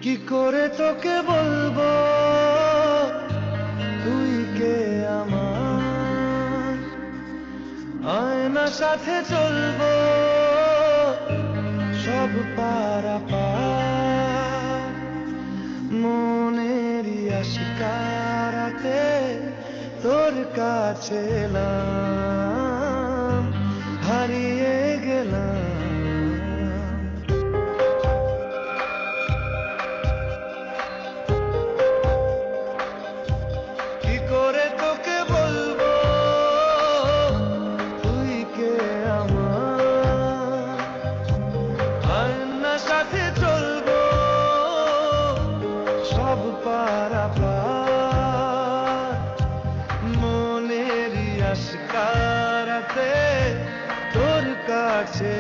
কি করে তোকে বলবো তুই কে আমার, আয়নার সাথে চলবো সব পারাপার, মনেরই আশিকারাতে তোর কাছে এলাম, হারিয়ে গেলাম। কি করে তোকে বলবো তুই কে আমার, আয়নার সাথে চলবো সব পারাপার, মনেরই আশিকারাতে তোর কাছে